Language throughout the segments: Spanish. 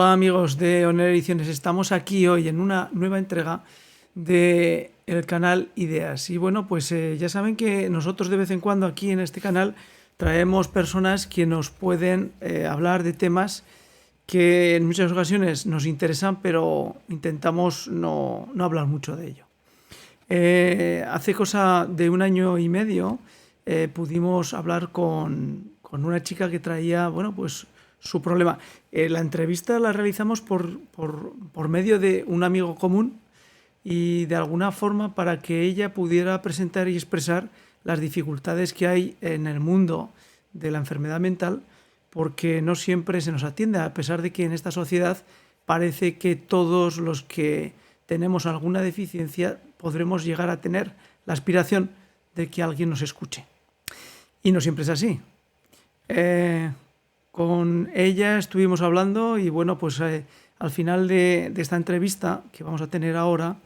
Hola amigos de Oner Ediciones, estamos aquí hoy en una nueva entrega de el canal Ideas. Y bueno, pues ya saben que nosotros de vez en cuando aquí en este canal traemos personas que nos pueden hablar de temas que en muchas ocasiones nos interesan, pero intentamos no hablar mucho de ello. Hace cosa de un año y medio pudimos hablar con una chica que traía, bueno, pues su problema. La entrevista la realizamos por medio de un amigo común y de alguna forma para que ella pudiera presentar y expresar las dificultades que hay en el mundo de la enfermedad mental, porque no siempre se nos atiende, a pesar de que en esta sociedad parece que todos los que tenemos alguna deficiencia podremos llegar a tener la aspiración de que alguien nos escuche. Y no siempre es así. Con ella estuvimos hablando y bueno, pues al final de esta entrevista que vamos a tener ahora,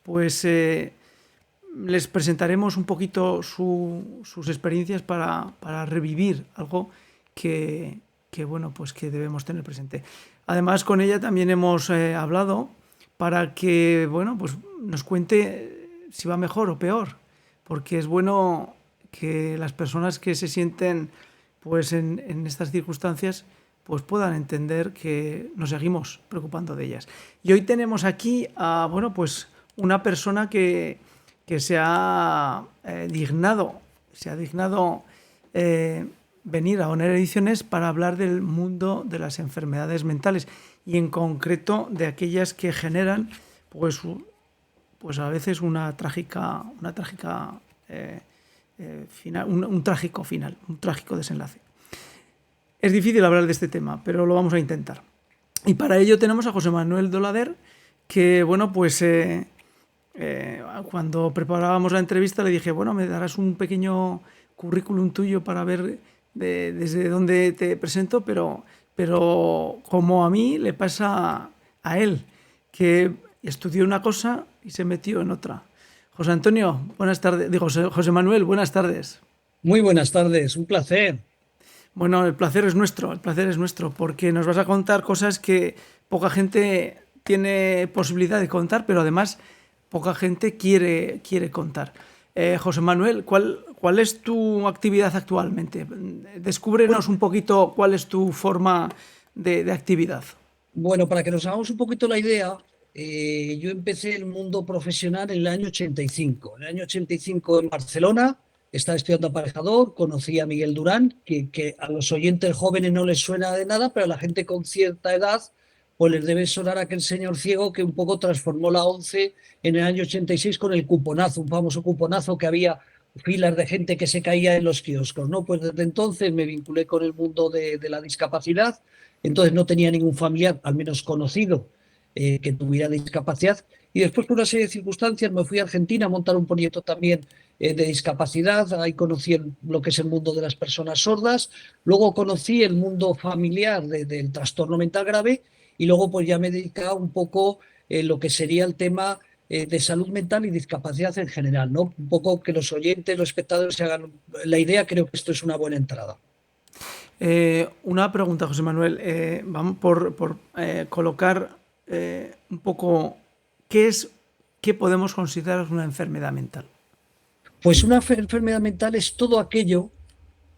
pues les presentaremos un poquito sus experiencias para revivir algo bueno, pues que debemos tener presente. Además, con ella también hemos hablado para que, bueno, pues nos cuente si va mejor o peor, porque es bueno que las personas que se sienten pues en estas circunstancias pues puedan entender que nos seguimos preocupando de ellas. Y hoy tenemos aquí a, bueno, pues una persona que se ha dignado venir a Oner Ediciones para hablar del mundo de las enfermedades mentales y en concreto de aquellas que generan pues a veces una trágica final, un trágico final, un trágico desenlace. Es difícil hablar de este tema, pero lo vamos a intentar. Y para ello tenemos a José Manuel Dolader, que bueno, pues cuando preparábamos la entrevista le dije, bueno, me darás un pequeño currículum tuyo para ver desde dónde te presento, pero como a mí le pasa a él, que estudió una cosa y se metió en otra. José Antonio, buenas tardes. Digo, José Manuel, buenas tardes. Muy buenas tardes, un placer. Bueno, el placer es nuestro, porque nos vas a contar cosas que poca gente tiene posibilidad de contar, pero además poca gente quiere contar. José Manuel, ¿cuál es tu actividad actualmente? Descúbrenos Bueno, un poquito cuál es tu forma de actividad. bueno, para que nos hagamos un poquito la idea, yo empecé el mundo profesional en el año 85. En el año 85 en Barcelona, estaba estudiando aparejador, conocí a Miguel Durán, que a los oyentes jóvenes no les suena de nada, pero a la gente con cierta edad, pues les debe sonar aquel señor ciego que un poco transformó la ONCE en el año 86 con el cuponazo, un famoso cuponazo que había filas de gente que se caía en los kioscos, ¿no? Pues desde entonces me vinculé con el mundo de la discapacidad. Entonces no tenía ningún familiar, al menos conocido, que tuviera discapacidad. Y después, por una serie de circunstancias, me fui a Argentina a montar un proyecto también de discapacidad. Ahí conocí lo que es el mundo de las personas sordas. Luego conocí el mundo familiar del trastorno mental grave. Y luego pues ya me he dedicado un poco lo que sería el tema de salud mental y discapacidad en general, ¿no? Un poco que los oyentes, los espectadores se hagan la idea. Creo que esto es una buena entrada. Una pregunta, José Manuel. Vamos por colocar un poco qué podemos considerar una enfermedad mental. Pues una enfermedad mental es todo aquello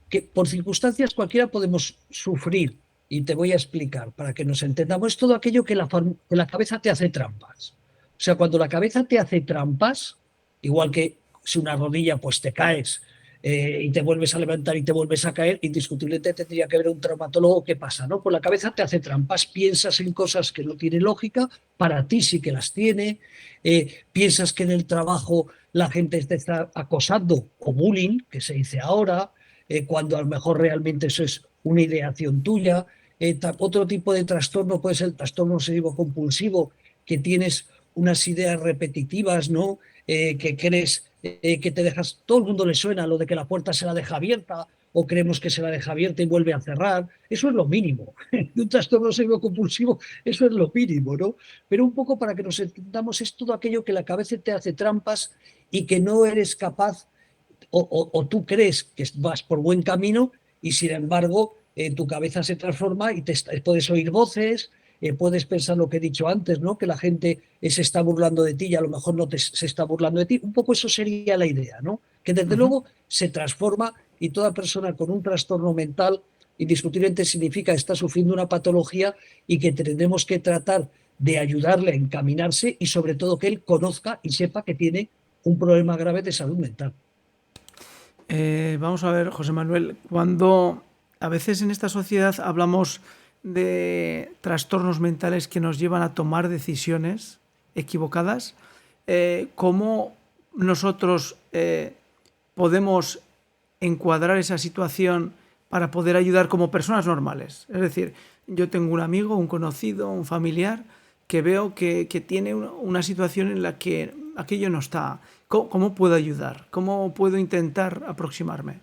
que por circunstancias cualquiera podemos sufrir. Y te voy a explicar para que nos entendamos. Es todo aquello que la cabeza te hace trampas. O sea, cuando la cabeza te hace trampas, igual que si una rodilla pues te caes y te vuelves a levantar y te vuelves a caer, indiscutiblemente tendría que ver un traumatólogo qué pasa, ¿no? Pues la cabeza te hace trampas, piensas en cosas que no tienen lógica, para ti sí que las tiene, piensas que en el trabajo la gente te está acosando o bullying, que se dice ahora, cuando a lo mejor realmente eso es una ideación tuya. Otro tipo de trastorno puede ser el trastorno obsesivo compulsivo, que tienes unas ideas repetitivas, ¿no? Que crees que te dejas, todo el mundo le suena lo de que la puerta se la deja abierta o creemos que se la deja abierta y vuelve a cerrar. Eso es lo mínimo. De un trastorno obsesivo compulsivo, eso es lo mínimo, ¿no? Pero un poco para que nos entendamos, es todo aquello que la cabeza te hace trampas y que no eres capaz o tú crees que vas por buen camino y sin embargo tu cabeza se transforma y puedes oír voces, puedes pensar lo que he dicho antes, ¿no? Que la gente se está burlando de ti y a lo mejor no se está burlando de ti. Un poco eso sería la idea, ¿no? Que desde luego se transforma y toda persona con un trastorno mental indiscutiblemente significa que está sufriendo una patología y que tendremos que tratar de ayudarle a encaminarse y sobre todo que él conozca y sepa que tiene un problema grave de salud mental. Vamos a ver, José Manuel, cuando a veces en esta sociedad hablamos de trastornos mentales que nos llevan a tomar decisiones equivocadas, ¿cómo nosotros podemos encuadrar esa situación para poder ayudar como personas normales? Es decir, yo tengo un amigo, un conocido, un familiar que veo que tiene una situación en la que aquello no está. ¿Cómo puedo ayudar? ¿Cómo puedo intentar aproximarme?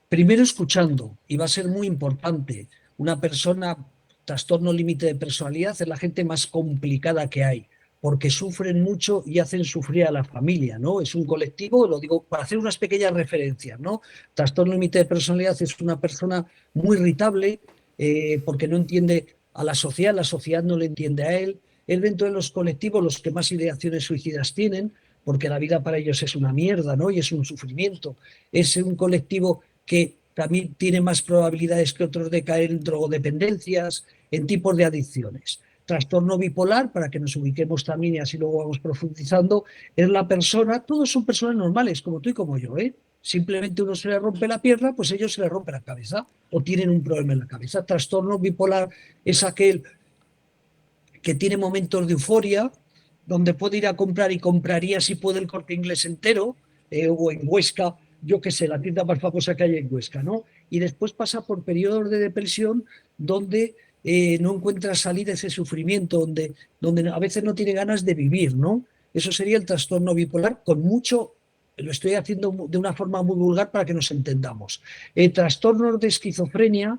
Primero escuchando, y va a ser muy importante, una persona trastorno límite de personalidad es la gente más complicada que hay, porque sufren mucho y hacen sufrir a la familia, ¿no? Es un colectivo, lo digo para hacer unas pequeñas referencias, ¿no? Trastorno límite de personalidad es una persona muy irritable porque no entiende a la sociedad no le entiende a él. Él dentro de los colectivos, los que más ideaciones suicidas tienen, porque la vida para ellos es una mierda, ¿no? Y es un sufrimiento. Es un colectivo que también tiene más probabilidades que otros de caer en drogodependencias, en tipos de adicciones. Trastorno bipolar, para que nos ubiquemos también y así luego vamos profundizando, es la persona, todos son personas normales, como tú y como yo, ¿eh? Simplemente uno se le rompe la pierna, pues ellos se le rompe la cabeza o tienen un problema en la cabeza. Trastorno bipolar es aquel que tiene momentos de euforia, donde puede ir a comprar y compraría si puede el Corte Inglés entero, o en Huesca, yo qué sé, la tienda más famosa que hay en Huesca, ¿no? Y después pasa por periodos de depresión donde no encuentra salida de ese sufrimiento, donde a veces no tiene ganas de vivir, ¿no? Eso sería el trastorno bipolar con mucho, lo estoy haciendo de una forma muy vulgar para que nos entendamos. Trastornos de esquizofrenia,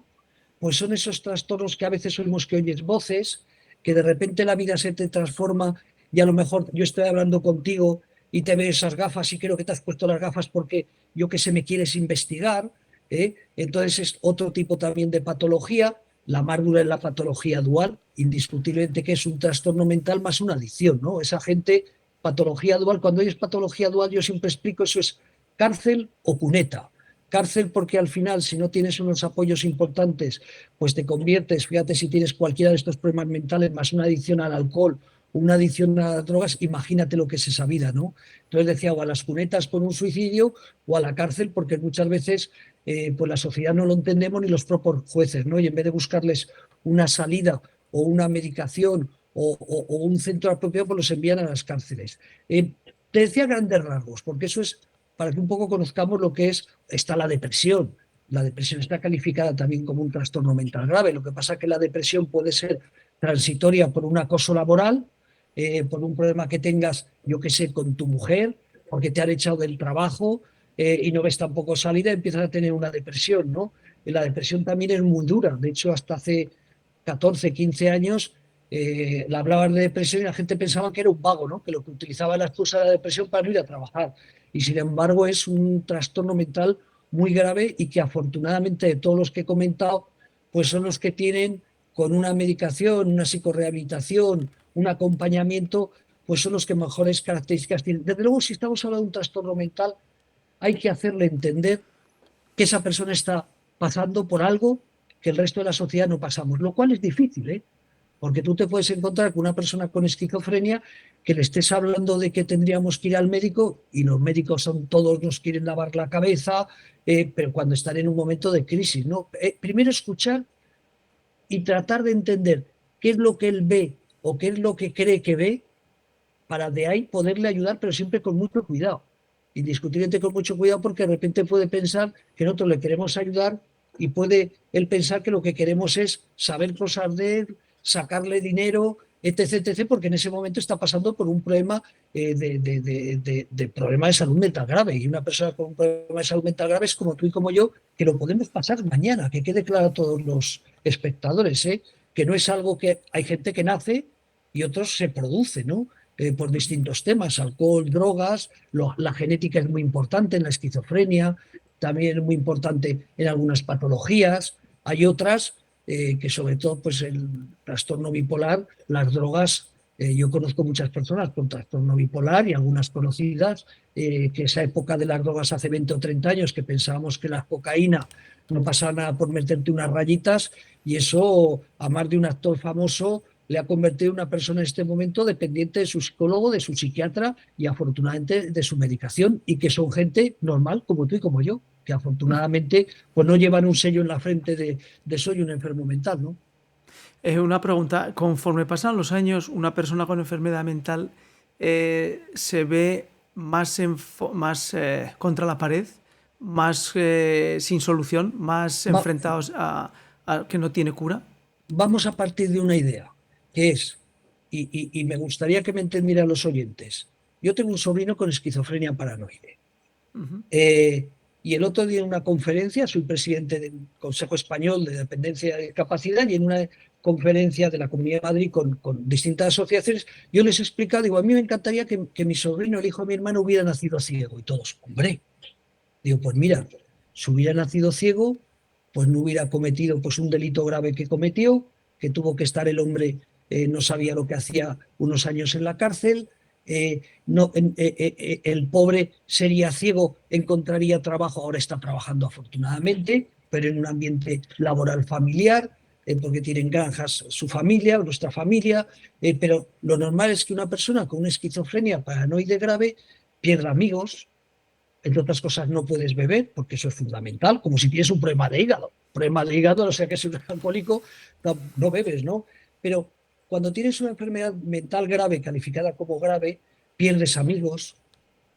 pues son esos trastornos que a veces oímos que oyes voces, que de repente la vida se te transforma y a lo mejor yo estoy hablando contigo y te veo esas gafas y creo que te has puesto las gafas porque yo que sé me quieres investigar, ¿eh? Entonces es otro tipo también de patología. La más dura es la patología dual, indiscutiblemente que es un trastorno mental más una adicción, ¿no? Esa gente, patología dual, cuando oyes patología dual yo siempre explico eso es cárcel o cuneta. Cárcel porque al final, si no tienes unos apoyos importantes, pues te conviertes, fíjate si tienes cualquiera de estos problemas mentales, más una adicción al alcohol, una adicción a las drogas, imagínate lo que es esa vida, ¿no? Entonces decía, o a las cunetas con un suicidio o a la cárcel, porque muchas veces pues la sociedad no lo entendemos ni los propios jueces, ¿no? Y en vez de buscarles una salida o una medicación o un centro apropiado, pues los envían a las cárceles. Te decía grandes rasgos, porque eso es para que un poco conozcamos lo que es, está la depresión. La depresión está calificada también como un trastorno mental grave. Lo que pasa es que la depresión puede ser transitoria por un acoso laboral, por un problema que tengas, yo qué sé, con tu mujer, porque te han echado del trabajo y no ves tampoco salida, empiezas a tener una depresión, ¿no? Y la depresión también es muy dura. De hecho, hasta hace 14, 15 años la hablaban de depresión y la gente pensaba que era un vago, ¿no? Que lo que utilizaba la excusa de la depresión para no ir a trabajar. Y sin embargo es un trastorno mental muy grave y que afortunadamente de todos los que he comentado, pues son los que tienen con una medicación, una psicorehabilitación, un acompañamiento, pues son los que mejores características tienen. Desde luego, si estamos hablando de un trastorno mental, hay que hacerle entender que esa persona está pasando por algo que el resto de la sociedad no pasamos, lo cual es difícil, ¿eh? Porque tú te puedes encontrar con una persona con esquizofrenia que le estés hablando de que tendríamos que ir al médico y los médicos son todos nos quieren lavar la cabeza, pero cuando están en un momento de crisis, ¿no? Primero escuchar y tratar de entender qué es lo que él ve o qué es lo que cree que ve para de ahí poderle ayudar, pero siempre con mucho cuidado. Indiscutiblemente con mucho cuidado porque de repente puede pensar que nosotros le queremos ayudar y puede él pensar que lo que queremos es saber cosas de él, sacarle dinero, etc., etc., porque en ese momento está pasando por un problema de problema de salud mental grave. Y una persona con un problema de salud mental grave es como tú y como yo, que lo podemos pasar mañana, que quede claro a todos los espectadores, ¿eh? Que no es algo que hay gente que nace y otros se produce, ¿no? Por distintos temas, alcohol, drogas, la genética es muy importante en la esquizofrenia, también es muy importante en algunas patologías, hay otras que sobre todo pues el trastorno bipolar, las drogas, yo conozco muchas personas con trastorno bipolar y algunas conocidas, que esa época de las drogas hace 20 o 30 años que pensábamos que la cocaína no pasaba nada por meterte unas rayitas, y eso a más de un actor famoso le ha convertido en una persona en este momento dependiente de su psicólogo, de su psiquiatra y afortunadamente de su medicación, y que son gente normal como tú y como yo, que afortunadamente pues no llevan un sello en la frente de soy un enfermo mental, ¿no? Una pregunta, conforme pasan los años, una persona con enfermedad mental se ve más contra la pared, más sin solución, más Va- enfrentados a que no tiene cura. Vamos a partir de una idea, que es, y me gustaría que me entendieran los oyentes, yo tengo un sobrino con esquizofrenia paranoide. Eh, y el otro día en una conferencia, soy presidente del Consejo Español de Dependencia y Discapacidad, y en una conferencia de la Comunidad de Madrid con distintas asociaciones, yo les he explicado, digo, a mí me encantaría que mi sobrino, el hijo de mi hermano, hubiera nacido ciego. Y todos, hombre, digo, pues mira, si hubiera nacido ciego, pues no hubiera cometido pues un delito grave que cometió, que tuvo que estar el hombre, no sabía lo que hacía, unos años en la cárcel. No, el pobre sería ciego, encontraría trabajo, ahora está trabajando afortunadamente, pero en un ambiente laboral familiar, porque tienen granjas su familia, nuestra familia, pero lo normal es que una persona con una esquizofrenia paranoide grave pierda amigos, entre otras cosas no puedes beber, porque eso es fundamental, como si tienes un problema de hígado. Problema de hígado, o sea que es un alcohólico, no bebes, ¿no? Pero cuando tienes una enfermedad mental grave, calificada como grave, pierdes amigos,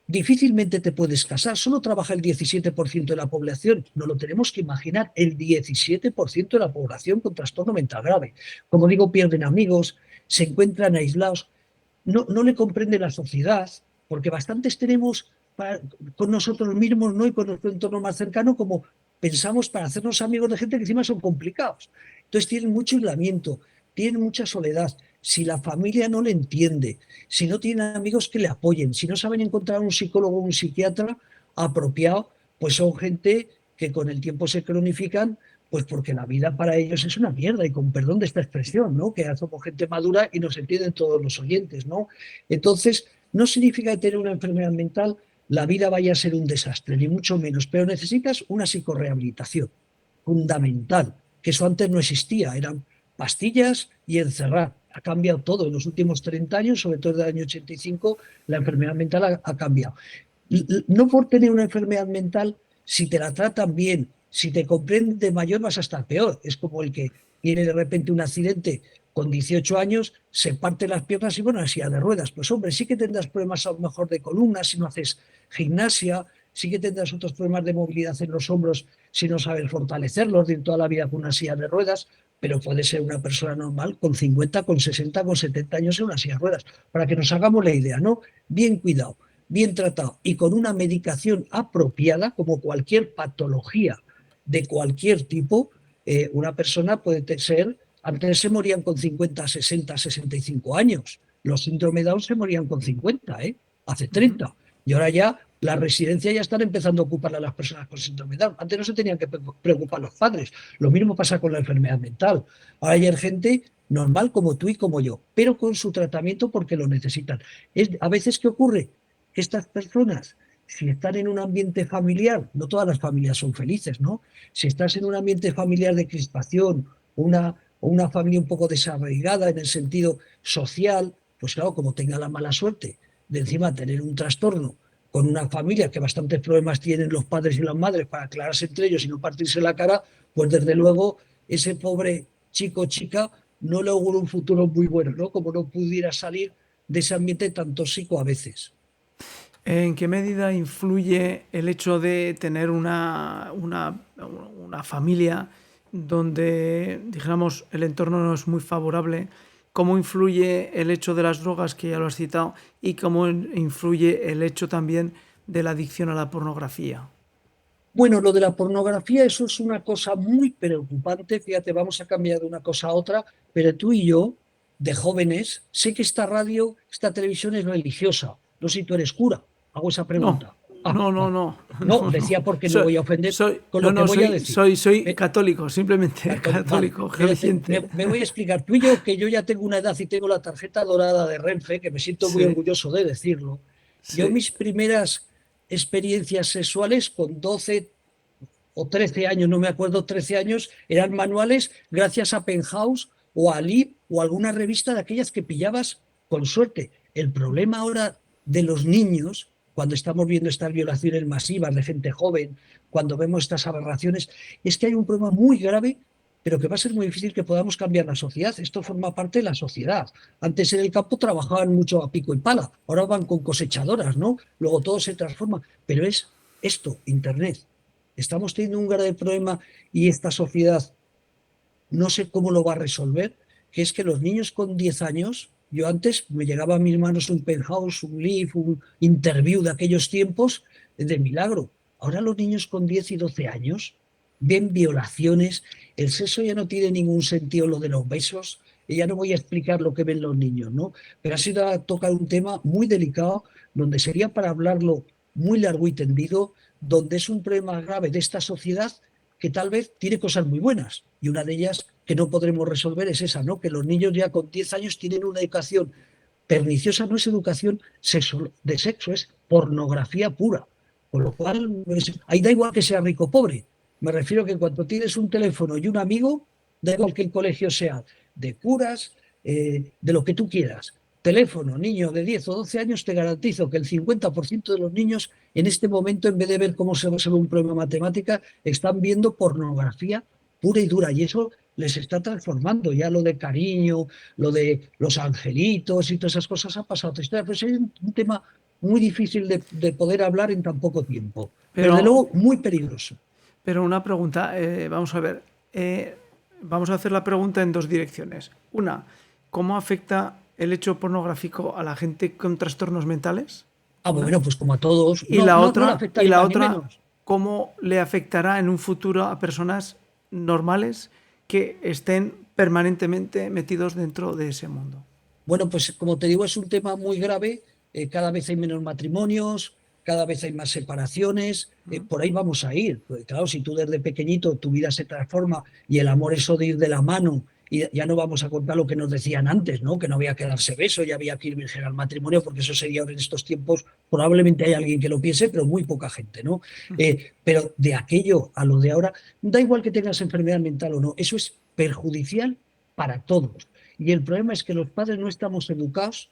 difícilmente te puedes casar. Solo trabaja el 17% de la población. No lo tenemos que imaginar, el 17% de la población con trastorno mental grave. Como digo, pierden amigos, se encuentran aislados, no le comprende la sociedad, porque bastantes tenemos con nosotros mismos, ¿no? Y con nuestro entorno más cercano, como pensamos para hacernos amigos de gente que encima son complicados. Entonces tienen mucho aislamiento, tienen mucha soledad. Si la familia no le entiende, si no tienen amigos que le apoyen, si no saben encontrar un psicólogo o un psiquiatra apropiado, pues son gente que con el tiempo se cronifican, pues porque la vida para ellos es una mierda, y con perdón de esta expresión, ¿no? Que ya somos gente madura y nos entienden todos los oyentes, ¿no? Entonces, no significa que tener una enfermedad mental la vida vaya a ser un desastre, ni mucho menos, pero necesitas una psicorrehabilitación fundamental, que eso antes no existía, eran pastillas y encerrar. Ha cambiado todo en los últimos 30 años, sobre todo desde el año 85, la enfermedad mental ha cambiado. No por tener una enfermedad mental, si te la tratan bien, si te comprenden de mayor, vas a estar peor. Es como el que tiene de repente un accidente con 18 años, se parte las piernas y bueno, en silla de ruedas. Pues hombre, sí que tendrás problemas a lo mejor de columna si no haces gimnasia, sí que tendrás otros problemas de movilidad en los hombros si no sabes fortalecerlos, de ir toda la vida con una silla de ruedas, pero puede ser una persona normal con 50, con 60, con 70 años en una silla de ruedas. Para que nos hagamos la idea, ¿no? Bien cuidado, bien tratado y con una medicación apropiada, como cualquier patología de cualquier tipo, una persona puede ser, antes se morían con 50, 60, 65 años. Los síndrome Down se morían con 50, hace 30. Y ahora ya las residencias ya están empezando a ocupar a las personas con síndrome Down. Antes no se tenían que preocupar los padres. Lo mismo pasa con la enfermedad mental. Ahora hay gente normal como tú y como yo, pero con su tratamiento porque lo necesitan. A veces, ¿qué ocurre? Estas personas, si están en un ambiente familiar, no todas las familias son felices, ¿no? Si estás en un ambiente familiar de crispación, una familia un poco desarraigada en el sentido social, pues claro, como tenga la mala suerte de encima tener un trastorno con una familia que bastantes problemas tienen los padres y las madres para aclararse entre ellos y no partirse la cara, pues desde luego ese pobre chico o chica no le augura un futuro muy bueno, ¿no? Como no pudiera salir de ese ambiente tan tóxico a veces. ¿En qué medida influye el hecho de tener una familia donde, dijéramos, el entorno no es muy favorable? ¿Cómo influye el hecho de las drogas, que ya lo has citado, y cómo influye el hecho también de la adicción a la pornografía? Bueno, lo de la pornografía, eso es una cosa muy preocupante. Fíjate, vamos a cambiar de una cosa a otra, pero tú y yo, de jóvenes, sé que esta radio, esta televisión es religiosa. No sé si tú eres cura. Hago esa No, pregunta. no, no, no, No, no, no. decía porque no voy a ofender con No, lo que no, voy a decir. soy Me- católico, simplemente Vale, católico, mira, geleciente. me voy a explicar. Tú y yo, que yo ya tengo una edad y tengo la tarjeta dorada de Renfe, que me siento muy Sí, orgulloso de decirlo. Yo sí, mis primeras experiencias sexuales con 12 o 13 años, no me acuerdo, 13 años, eran manuales gracias a Penthouse o a Lip o alguna revista de aquellas que pillabas con suerte. El problema ahora de los niños, cuando estamos viendo estas violaciones masivas de gente joven, cuando vemos estas aberraciones, es que hay un problema muy grave, pero que va a ser muy difícil que podamos cambiar la sociedad. Esto forma parte de la sociedad. Antes en el campo trabajaban mucho a pico y pala, ahora van con cosechadoras, ¿no? Luego todo se transforma, pero es esto, Internet. Estamos teniendo un grave problema y esta sociedad no sé cómo lo va a resolver, que es que los niños con 10 años, yo antes me llegaba a mis manos un Penthouse, un Leaf, un Interview de aquellos tiempos de milagro. Ahora los niños con 10 y 12 años ven violaciones, el sexo ya no tiene ningún sentido, lo de los besos, y ya no voy a explicar lo que ven los niños, ¿no? Pero ha sido a tocar un tema muy delicado, donde sería para hablarlo muy largo y tendido, donde es un problema grave de esta sociedad que tal vez tiene cosas muy buenas. Y una de ellas que no podremos resolver es esa, ¿no? Que los niños ya con 10 años tienen una educación perniciosa, no es educación de sexo, es pornografía pura. Con lo cual, ahí da igual que sea rico o pobre. Me refiero a que cuando tienes un teléfono y un amigo, da igual que el colegio sea de curas, de lo que tú quieras. Teléfono, niño de 10 o 12 años, te garantizo que el 50% de los niños en este momento, en vez de ver cómo se resuelve un problema matemática, están viendo pornografía pura y dura. Y eso les está transformando. Ya lo de cariño, lo de los angelitos y todas esas cosas ha pasado a otra historia. Pero es un tema muy difícil de poder hablar en tan poco tiempo. Pero de pero, luego muy peligroso. pero una pregunta, vamos a ver, vamos a hacer la pregunta en dos direcciones. Una, ¿cómo afecta el hecho pornográfico a la gente con trastornos mentales? Ah, Una. bueno, pues como a todos, Y no le afecta y ni la más ni otra, menos. ¿cómo le afectará en un futuro a personas normales que estén permanentemente metidos dentro de ese mundo? Bueno, pues como te digo, es un tema muy grave. Cada vez hay menos matrimonios, cada vez hay más separaciones. Por ahí vamos a ir. Porque, claro, si tú desde pequeñito tu vida se transforma y el amor eso de ir de la mano, y ya no vamos a contar lo que nos decían antes, ¿no? Que no había que darse beso, ya había que ir virgen al matrimonio, porque eso sería ahora en estos tiempos. Probablemente hay alguien que lo piense, pero muy poca gente, ¿no? Pero de aquello a lo de ahora, da igual que tengas enfermedad mental o no, eso es perjudicial para todos. Y el problema es que los padres no estamos educados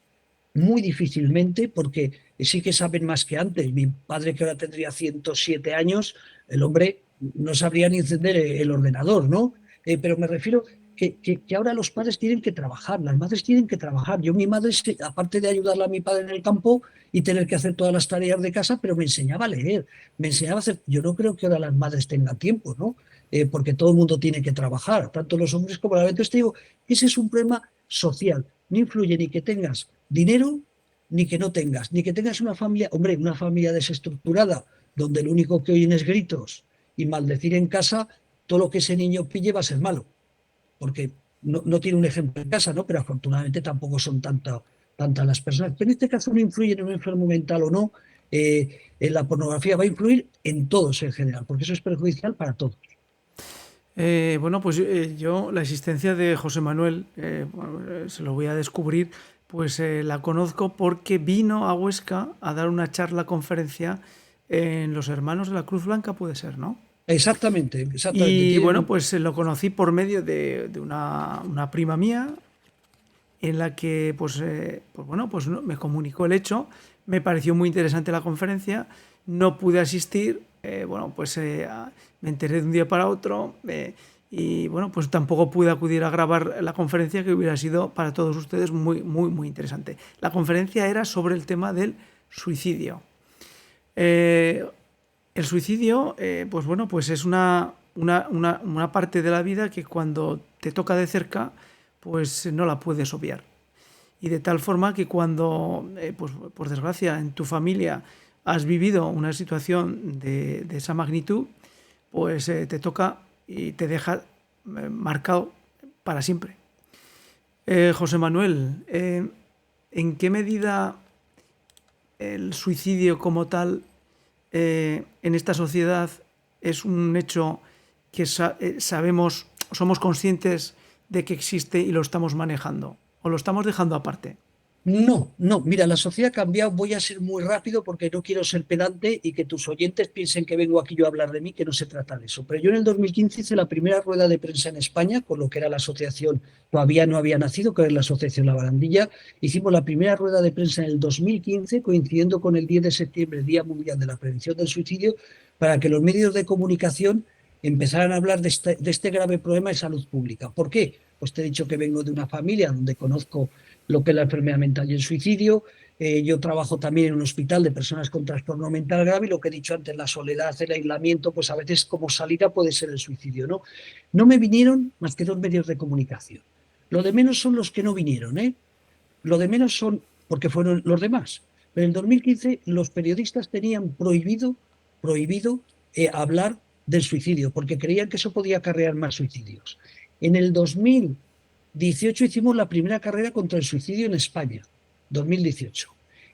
muy difícilmente porque sí que saben más que antes. Mi padre, que ahora tendría 107 años, el hombre no sabría ni encender el ordenador, ¿no? Pero me refiero que ahora los padres tienen que trabajar, las madres tienen que trabajar. Yo, mi madre, aparte de ayudarle a mi padre en el campo y tener que hacer todas las tareas de casa, pero me enseñaba a leer, me enseñaba a hacer. Yo no creo que ahora las madres tengan tiempo, ¿no? Porque todo el mundo tiene que trabajar, tanto los hombres como las mujeres. Entonces te digo, ese es un problema social. No influye ni que tengas dinero, ni que no tengas, ni que tengas una familia, hombre, una familia desestructurada, donde lo único que oyen es gritos y maldecir en casa, todo lo que ese niño pille va a ser malo, porque no tiene un ejemplo en casa, ¿no? Pero afortunadamente tampoco son tantas las personas. Pero en este caso no influye en un enfermo mental o no, en la pornografía va a influir en todos en general, porque eso es perjudicial para todos. Bueno, pues yo la existencia de José Manuel, bueno, se lo voy a descubrir, pues la conozco porque vino a Huesca a dar una charla conferencia en Los Hermanos de la Cruz Blanca, puede ser, ¿no? Exactamente, exactamente. Y bueno, Tienen, pues lo conocí por medio de una prima mía en la que, pues, pues bueno, pues me comunicó el hecho, me pareció muy interesante la conferencia, no pude asistir, bueno, pues me enteré de un día para otro y bueno, pues tampoco pude acudir a grabar la conferencia que hubiera sido para todos ustedes muy, muy, muy interesante. La conferencia era sobre el tema del suicidio. Eh, el suicidio, pues bueno, pues es una parte de la vida que cuando te toca de cerca, pues no la puedes obviar. Y de tal forma que cuando, pues por desgracia, en tu familia has vivido una situación de esa magnitud, pues te toca y te deja marcado para siempre. José Manuel, ¿en qué medida el suicidio como tal en esta sociedad es un hecho que sabemos, somos conscientes de que existe y lo estamos manejando, o lo estamos dejando aparte. No, no, mira, la sociedad ha cambiado. Voy a ser muy rápido porque no quiero ser pedante y que tus oyentes piensen que vengo aquí yo a hablar de mí, que no se trata de eso. Pero yo en el 2015 hice la primera rueda de prensa en España, con lo que era la asociación, todavía no había nacido, que era la asociación La Barandilla. Hicimos la primera rueda de prensa en el 2015, coincidiendo con el 10 de septiembre, el Día Mundial de la Prevención del Suicidio, para que los medios de comunicación empezaran a hablar de este grave problema de salud pública. ¿Por qué? Pues te he dicho que vengo de una familia donde conozco lo que es la enfermedad mental y el suicidio. Yo trabajo también en un hospital de personas con trastorno mental grave y lo que he dicho antes, la soledad, el aislamiento, pues a veces como salida puede ser el suicidio, ¿no? No me vinieron más que dos medios de comunicación. Lo de menos son los que no vinieron, ¿eh? Lo de menos son porque fueron los demás. Pero en el 2015 los periodistas tenían prohibido hablar del suicidio porque creían que eso podía acarrear más suicidios. En el 2018 hicimos la primera carrera contra el suicidio en España, 2018.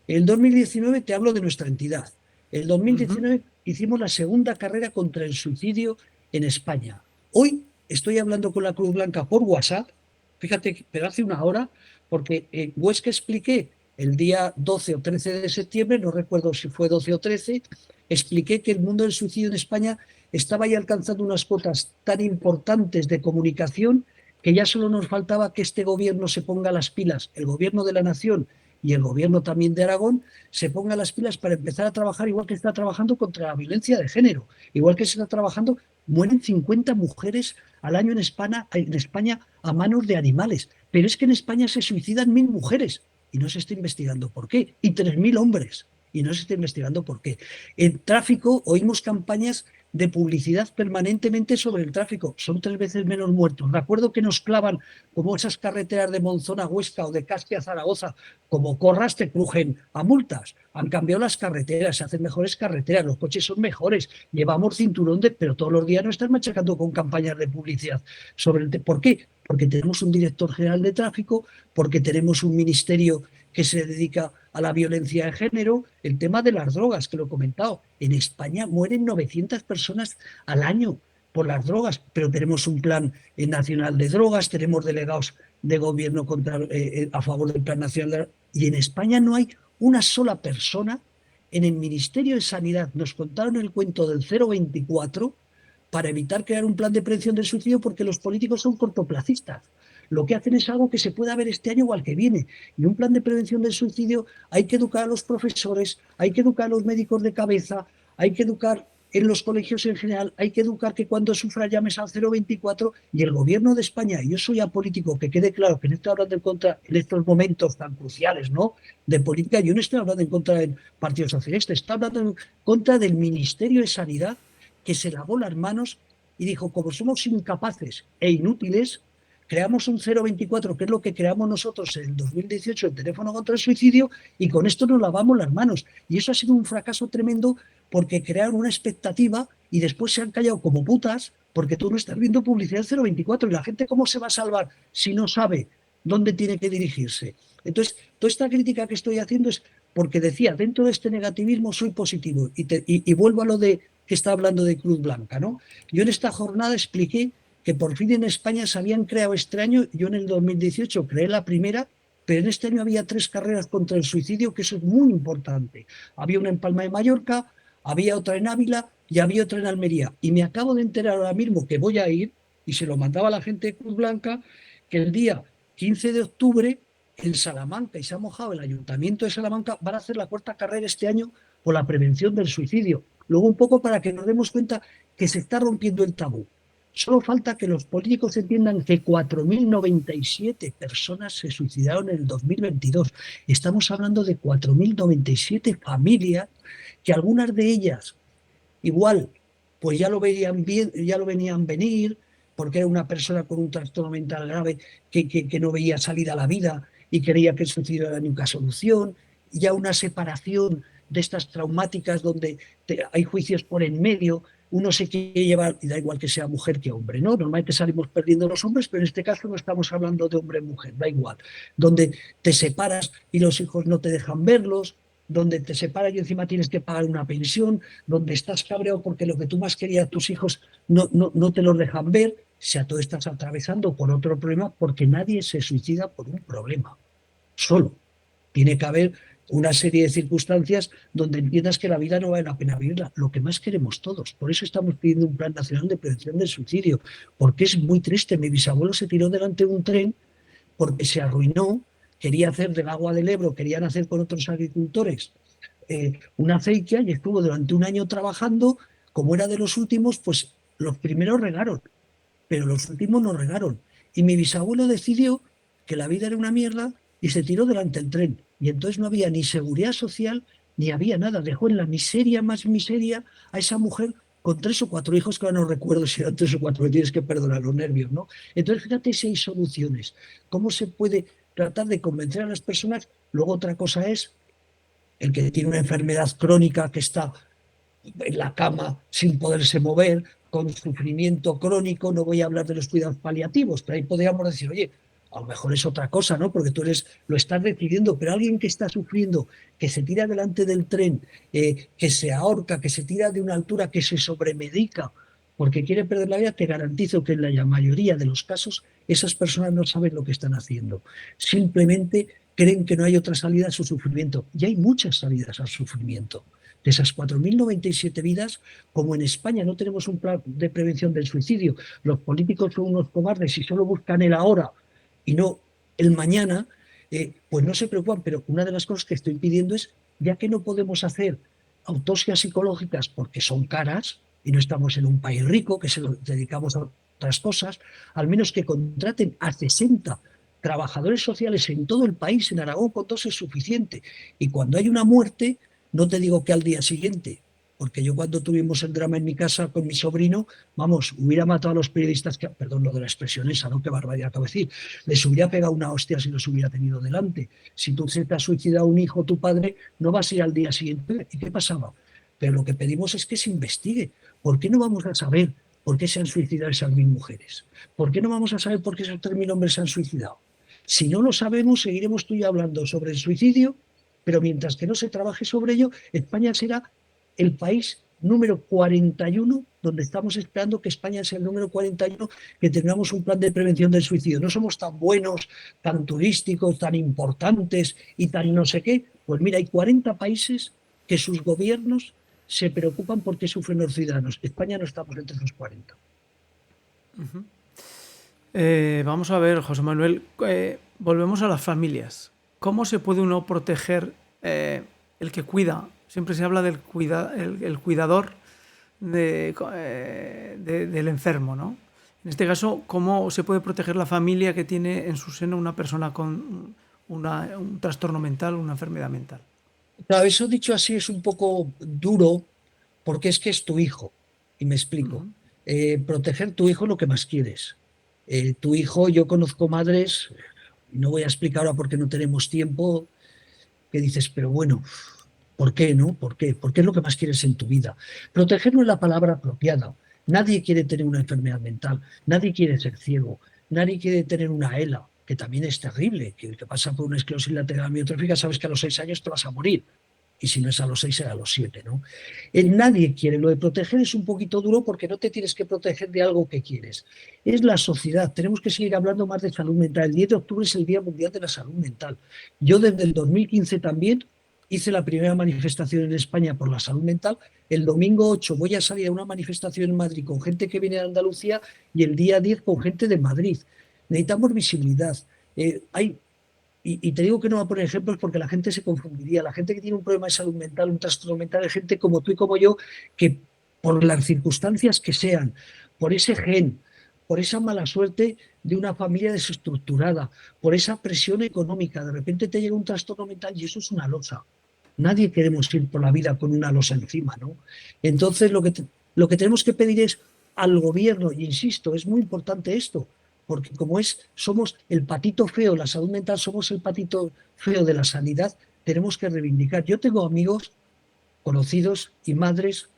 En el 2019 te hablo de nuestra entidad. En el 2019 hicimos la segunda carrera contra el suicidio en España. Hoy estoy hablando con la Cruz Blanca por WhatsApp, fíjate, pero hace una hora, porque en Huesca expliqué el día 12 o 13 de septiembre, no recuerdo si fue 12 o 13, expliqué que el mundo del suicidio en España estaba ya alcanzando unas cuotas tan importantes de comunicación que ya solo nos faltaba que este gobierno se ponga las pilas, el gobierno de la nación y el gobierno también de Aragón, se ponga las pilas para empezar a trabajar igual que está trabajando contra la violencia de género, igual que se está trabajando, mueren 50 mujeres al año en España a manos de animales, pero es que en España se suicidan 1000 mujeres y no se está investigando por qué, y 3000 hombres y no se está investigando por qué. En tráfico oímos campañas de publicidad permanentemente sobre el tráfico. Son 3 veces menos muertos. Recuerdo que nos clavan como esas carreteras de Monzón a Huesca o de Caspe a Zaragoza, como corras te crujen a multas. Han cambiado las carreteras, se hacen mejores carreteras, los coches son mejores, llevamos cinturón de... Pero todos los días nos están machacando con campañas de publicidad sobre el... ¿Por qué? Porque tenemos un director general de tráfico, porque tenemos un ministerio que se dedica a la violencia de género, el tema de las drogas, que lo he comentado. En España mueren 900 personas al año por las drogas, pero tenemos un plan nacional de drogas, tenemos delegados de gobierno a favor del plan nacional y en España no hay una sola persona. En el Ministerio de Sanidad nos contaron el cuento del 024 para evitar crear un plan de prevención del suicidio porque los políticos son cortoplacistas. Lo que hacen es algo que se pueda ver este año o al que viene. Y un plan de prevención del suicidio hay que educar a los profesores, hay que educar a los médicos de cabeza, hay que educar en los colegios en general, hay que educar que cuando sufra llames al 024 y el gobierno de España, y yo soy apolítico, que quede claro que no estoy hablando en contra en estos momentos tan cruciales, ¿no?, de política, yo no estoy hablando en contra del Partido Socialista, estoy hablando en contra del Ministerio de Sanidad, que se lavó las manos y dijo, como somos incapaces e inútiles, creamos un 024, que es lo que creamos nosotros en el 2018, el teléfono contra el suicidio, y con esto nos lavamos las manos. Y eso ha sido un fracaso tremendo porque crearon una expectativa y después se han callado como putas porque tú no estás viendo publicidad del 024 y la gente ¿cómo se va a salvar si no sabe dónde tiene que dirigirse? Entonces, toda esta crítica que estoy haciendo es porque decía, dentro de este negativismo soy positivo y vuelvo a lo de que está hablando de Cruz Blanca, ¿no? Yo en esta jornada expliqué que por fin en España se habían creado este año, yo en el 2018 creé la primera, pero en este año había 3 carreras contra el suicidio, que eso es muy importante. Había una en Palma de Mallorca, había otra en Ávila y había otra en Almería. Y me acabo de enterar ahora mismo que voy a ir, y se lo mandaba a la gente de Cruz Blanca, que el día 15 de octubre en Salamanca, y se ha mojado el Ayuntamiento de Salamanca, van a hacer la 4ª carrera este año por la prevención del suicidio. Luego un poco para que nos demos cuenta que se está rompiendo el tabú. Solo falta que los políticos entiendan que 4.097 personas se suicidaron en el 2022. Estamos hablando de 4.097 familias que algunas de ellas igual pues ya lo veían bien, ya lo venían venir, porque era una persona con un trastorno mental grave que no veía salida a la vida y creía que el suicidio era la única solución, ya una separación de estas traumáticas donde hay juicios por en medio, uno se quiere llevar, y da igual que sea mujer que hombre, ¿no? Normalmente salimos perdiendo los hombres, pero en este caso no estamos hablando de hombre-mujer, da igual, donde te separas y los hijos no te dejan verlos, donde te separan y encima tienes que pagar una pensión, donde estás cabreado porque lo que tú más querías tus hijos no te lo dejan ver, o sea, tú estás atravesando por otro problema porque nadie se suicida por un problema, solo. Tiene que haber una serie de circunstancias donde entiendas que la vida no vale la pena vivirla, lo que más queremos todos. Por eso estamos pidiendo un plan nacional de prevención del suicidio, porque es muy triste. Mi bisabuelo se tiró delante de un tren porque se arruinó, quería hacer del agua del Ebro, querían hacer con otros agricultores una acequia y estuvo durante un año trabajando. Como era de los últimos, pues los primeros regaron, pero los últimos no regaron. Y mi bisabuelo decidió que la vida era una mierda y se tiró delante del tren. Y entonces no había ni seguridad social ni había nada. Dejó en la miseria más miseria a esa mujer con 3 o 4 hijos, que ahora no recuerdo si eran 3 o 4, me tienes que perdonar los nervios, ¿no? Entonces, fíjate si hay soluciones. ¿Cómo se puede tratar de convencer a las personas? Luego otra cosa es el que tiene una enfermedad crónica que está en la cama sin poderse mover, con sufrimiento crónico. No voy a hablar de los cuidados paliativos, pero ahí podríamos decir, oye, a lo mejor es otra cosa, ¿no? Porque tú lo estás decidiendo, pero alguien que está sufriendo, que se tira delante del tren, que se ahorca, que se tira de una altura, que se sobremedica porque quiere perder la vida, te garantizo que en la mayoría de los casos esas personas no saben lo que están haciendo. Simplemente creen que no hay otra salida a su sufrimiento. Y hay muchas salidas al sufrimiento. De esas 4.097 vidas, como en España no tenemos un plan de prevención del suicidio, los políticos son unos cobardes y solo buscan el ahora y no el mañana, pues no se preocupan. Pero una de las cosas que estoy pidiendo es, ya que no podemos hacer autopsias psicológicas porque son caras y no estamos en un país rico, que se lo dedicamos a otras cosas, al menos que contraten a 60 trabajadores sociales en todo el país. En Aragón con 2 es suficiente. Y cuando hay una muerte, no te digo que al día siguiente, porque yo cuando tuvimos el drama en mi casa con mi sobrino, vamos, hubiera matado a los periodistas, perdón lo de la expresión esa, ¿no? Qué barbaridad acabo de decir. Les hubiera pegado una hostia si los hubiera tenido delante. Si tú se te has suicidado un hijo, tu padre, no vas a ir al día siguiente. ¿Y qué pasaba? Pero lo que pedimos es que se investigue. ¿Por qué no vamos a saber por qué se han suicidado esas 1.000 mujeres? ¿Por qué no vamos a saber por qué esos 3.000 hombres se han suicidado? Si no lo sabemos, seguiremos tú y yo hablando sobre el suicidio, pero mientras que no se trabaje sobre ello, España será el país número 41, donde estamos esperando que España sea el número 41, que tengamos un plan de prevención del suicidio. No somos tan buenos, tan turísticos, tan importantes y tan no sé qué. Pues mira, hay 40 países que sus gobiernos se preocupan por qué sufren los ciudadanos. España no estamos entre esos 40. Vamos a ver, José Manuel, volvemos a las familias. ¿Cómo se puede uno proteger el que cuida? Siempre se habla del el cuidador del enfermo, ¿no? En este caso, ¿cómo se puede proteger la familia que tiene en su seno una persona con un trastorno mental, una enfermedad mental? Claro, eso dicho así es un poco duro porque es que es tu hijo. Y me explico. Uh-huh. Proteger tu hijo es lo que más quieres. Tu hijo, yo conozco madres, no voy a explicar ahora porque no tenemos tiempo, que dices, pero bueno, ¿por qué no? ¿Por qué? Porque es lo que más quieres en tu vida. Proteger no es la palabra apropiada. Nadie quiere tener una enfermedad mental, nadie quiere ser ciego, nadie quiere tener una ELA, que también es terrible, que el que pasa por una esclerosis lateral amiotrófica sabes que a los 6 años te vas a morir. Y si no es a los 6, será a los 7, ¿no? Nadie quiere. Lo de proteger es un poquito duro porque no te tienes que proteger de algo que quieres. Es la sociedad. Tenemos que seguir hablando más de salud mental. El 10 de octubre es el Día Mundial de la Salud Mental. Yo desde el 2015 también hice la primera manifestación en España por la salud mental. El domingo 8 voy a salir a una manifestación en Madrid con gente que viene de Andalucía y el día 10 con gente de Madrid. Necesitamos visibilidad. Y te digo que no voy a poner ejemplos porque la gente se confundiría. La gente que tiene un problema de salud mental, un trastorno mental, es gente como tú y como yo, que por las circunstancias que sean, por ese gen, por esa mala suerte de una familia desestructurada, por esa presión económica, de repente te llega un trastorno mental y eso es una losa. Nadie queremos ir por la vida con una losa encima, ¿no? Entonces lo que tenemos que pedir es al gobierno, y insisto, es muy importante esto, porque como somos el patito feo, la salud mental, somos el patito feo de la sanidad, tenemos que reivindicar. Yo tengo amigos, conocidos y madres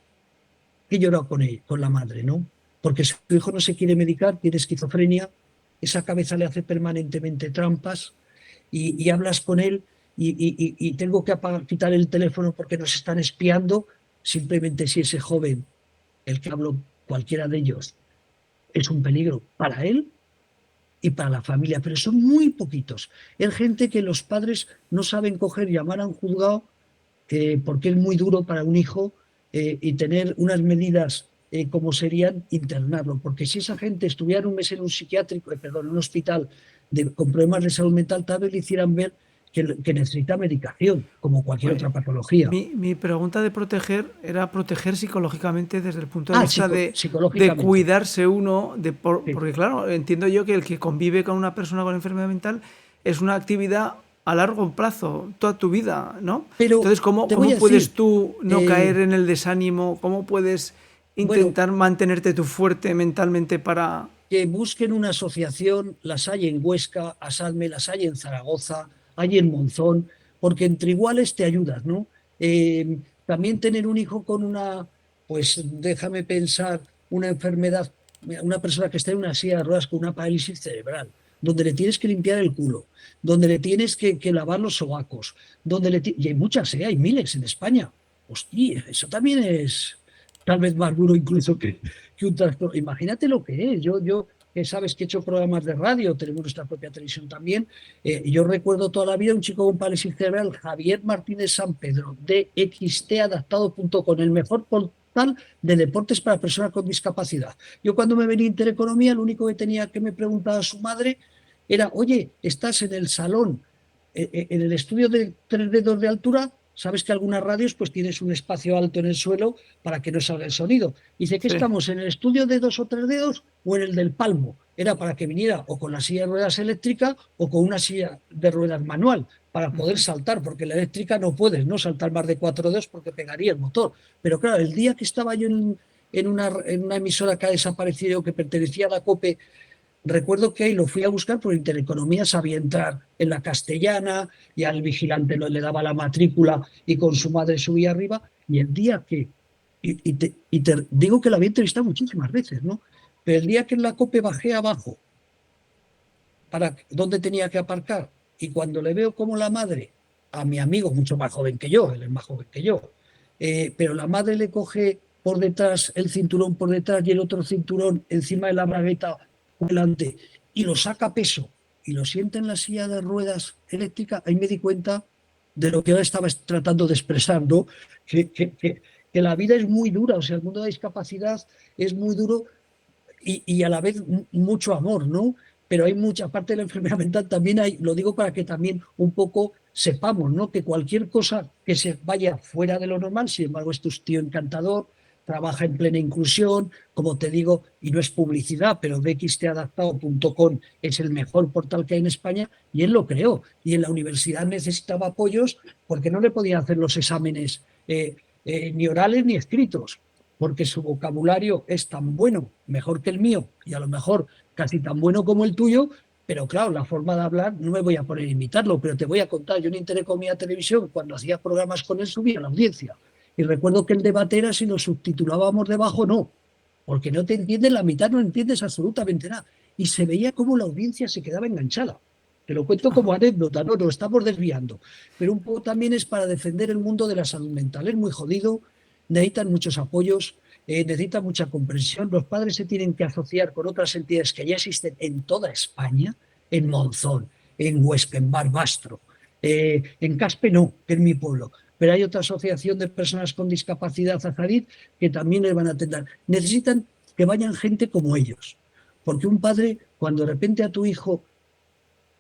que lloran con la madre, ¿no? Porque su hijo no se quiere medicar, tiene esquizofrenia, esa cabeza le hace permanentemente trampas y hablas con él y tengo que quitar el teléfono porque nos están espiando, simplemente si ese joven, el que hablo, cualquiera de ellos, es un peligro para él y para la familia, pero son muy poquitos. Es gente que los padres no saben coger, llamar a un juzgado, porque es muy duro para un hijo, y tener unas medidas, como serían internarlo, porque si esa gente estuviera un mes en un psiquiátrico, perdón, en un hospital con problemas de salud mental, tal vez le hicieran ver que necesita medicación, como cualquier otra Oye, patología. mi pregunta de proteger era proteger psicológicamente desde el punto de vista de Psicológicamente. cuidarse uno, Sí. porque claro, entiendo yo que el que convive con una persona con enfermedad mental es una actividad a largo plazo, toda tu vida, ¿no? Pero Entonces, ¿cómo, te voy cómo a decir, puedes tú no caer eh, en el desánimo? ¿Cómo puedes bueno, intentar mantenerte tú fuerte mentalmente para... que busquen una asociación, las hay en Huesca, Asadme, las hay en Zaragoza, hay en Monzón, porque entre iguales te ayudas, ¿no? También tener un hijo con una, pues déjame pensar, una enfermedad, una persona que está en una silla de ruedas con una parálisis cerebral, donde le tienes que limpiar el culo, donde le tienes que lavar los sobacos, y hay muchas, hay miles en España. Hostia, eso también es tal vez más duro incluso que un trastorno. Imagínate lo que es. Yo sabes que he hecho programas de radio, tenemos nuestra propia televisión también. Yo recuerdo toda la vida un chico con parálisis cerebral, Javier Martínez San Pedro, de xtadaptado.com, el mejor portal de deportes para personas con discapacidad. Yo cuando me venía a Intereconomía, lo único que tenía que me preguntaba su madre era, oye, ¿estás en el salón, en el estudio de 3 dedos de altura? Sabes que algunas radios pues tienes un espacio alto en el suelo para que no salga el sonido. Dice que Sí. estamos en el estudio de 2 o 3 dedos o en el del palmo. Era para que viniera o con la silla de ruedas eléctrica o con una silla de ruedas manual para poder saltar, porque la eléctrica no puedes, ¿no? Saltar más de 4 dedos porque pegaría el motor. Pero claro, el día que estaba yo en una emisora que ha desaparecido, que pertenecía a la COPE, recuerdo que ahí lo fui a buscar por Intereconomía, sabía entrar en la Castellana y al vigilante le daba la matrícula y con su madre subía arriba. Y el día que, y te digo que la había entrevistado muchísimas veces, ¿no? Pero el día que en la COPE bajé abajo para dónde tenía que aparcar, y cuando le veo como la madre, a mi amigo, mucho más joven que yo, él es más joven que yo, pero la madre le coge por detrás el cinturón por detrás y el otro cinturón encima de la bragueta por delante y lo saca a peso y lo sienta en la silla de ruedas eléctrica, ahí me di cuenta de lo que ahora estaba tratando de expresar, ¿no? Que la vida es muy dura, o sea, el mundo de la discapacidad es muy duro, y a la vez mucho amor, ¿no? Pero hay mucha parte de la enfermedad mental, también hay, lo digo para que también un poco sepamos, ¿no? Que cualquier cosa que se vaya fuera de lo normal, sin embargo, es tu tío encantador, trabaja en plena inclusión, como te digo, y no es publicidad, pero bxtadaptado.com es el mejor portal que hay en España, y él lo creó. Y en la universidad necesitaba apoyos porque no le podían hacer los exámenes, ni orales ni escritos, porque su vocabulario es tan bueno, mejor que el mío, y a lo mejor casi tan bueno como el tuyo, pero claro, la forma de hablar no me voy a poner a imitarlo, pero te voy a contar, yo en Intereconomía Televisión, cuando hacía programas con él, subía a la audiencia. Y recuerdo que el debate era si lo subtitulábamos debajo o no, porque no te entiendes la mitad, no entiendes absolutamente nada. Y se veía cómo la audiencia se quedaba enganchada. Te lo cuento como anécdota, no, nos estamos desviando. Pero un poco también es para defender el mundo de la salud mental. Es muy jodido, necesitan muchos apoyos, necesitan mucha comprensión. Los padres se tienen que asociar con otras entidades que ya existen en toda España, en Monzón, en Huesca, en Barbastro, en Caspe no, que es mi pueblo. Pero hay otra asociación de personas con discapacidad, Azarit, que también les van a atender. Necesitan que vayan gente como ellos. Porque un padre, cuando de repente a tu hijo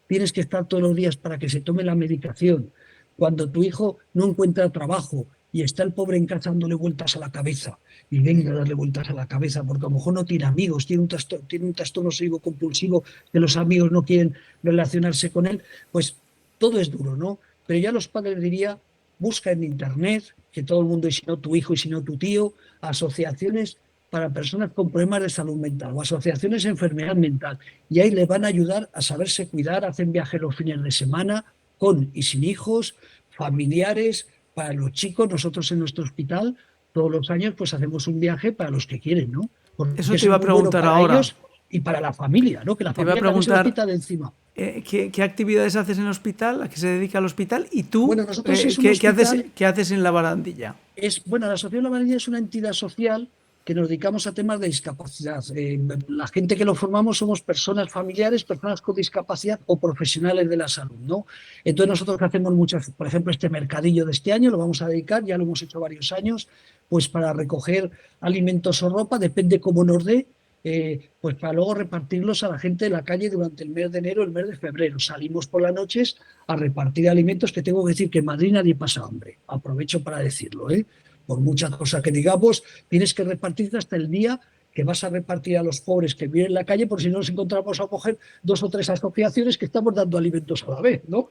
tienes que estar todos los días para que se tome la medicación, cuando tu hijo no encuentra trabajo y está el pobre en casa dándole vueltas a la cabeza, y venga a darle vueltas a la cabeza, porque a lo mejor no tiene amigos, tiene un trastorno obsesivo compulsivo, que los amigos no quieren relacionarse con él, pues todo es duro, ¿no? Pero ya los padres diría, busca en internet, que todo el mundo, y si no tu hijo y si no tu tío, asociaciones para personas con problemas de salud mental o asociaciones de enfermedad mental, y ahí les van a ayudar a saberse cuidar, hacen viajes los fines de semana, con y sin hijos, familiares, para los chicos. Nosotros en nuestro hospital todos los años pues hacemos un viaje para los que quieren, ¿no? Porque Eso te eso es iba a muy bueno preguntar para ahora. ellos y para la familia, ¿no? Que la Te iba a familia también se nos preguntar, quita de encima. ¿qué actividades haces en el hospital? ¿A qué se dedica el hospital? ¿Y tú Bueno, nosotros es un qué hospital. qué haces en la barandilla? Bueno, la Asociación La Vanilla es una entidad social que nos dedicamos a temas de discapacidad. La gente que lo formamos somos personas familiares, personas con discapacidad o profesionales de la salud, ¿no? Entonces nosotros hacemos muchas, por ejemplo, este mercadillo de este año lo vamos a dedicar, ya lo hemos hecho varios años, pues para recoger alimentos o ropa, depende cómo nos dé, pues para luego repartirlos a la gente de la calle durante el mes de enero, el mes de febrero. Salimos por las noches a repartir alimentos, que tengo que decir que en Madrid nadie pasa hambre. Aprovecho para decirlo, ¿eh? Por muchas cosas que digamos, tienes que repartirte hasta el día que vas a repartir a los pobres que viven en la calle, por si no nos encontramos a coger 2 o 3 asociaciones que estamos dando alimentos a la vez, ¿no?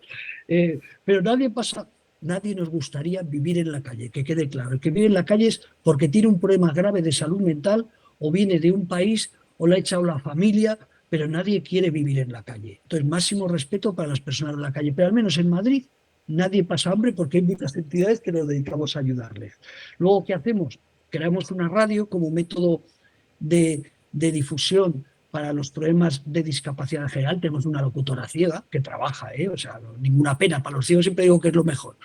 Pero nadie nos gustaría vivir en la calle, que quede claro. El que vive en la calle es porque tiene un problema grave de salud mental o viene de un país o le ha echado la familia, pero nadie quiere vivir en la calle. Entonces, máximo respeto para las personas de la calle, pero al menos en Madrid nadie pasa hambre porque hay muchas entidades que nos dedicamos a ayudarles. Luego, ¿qué hacemos? Creamos una radio como método de difusión para los problemas de discapacidad en general. Tenemos una locutora ciega que trabaja, o sea, ninguna pena. Para los ciegos siempre digo que es lo mejor.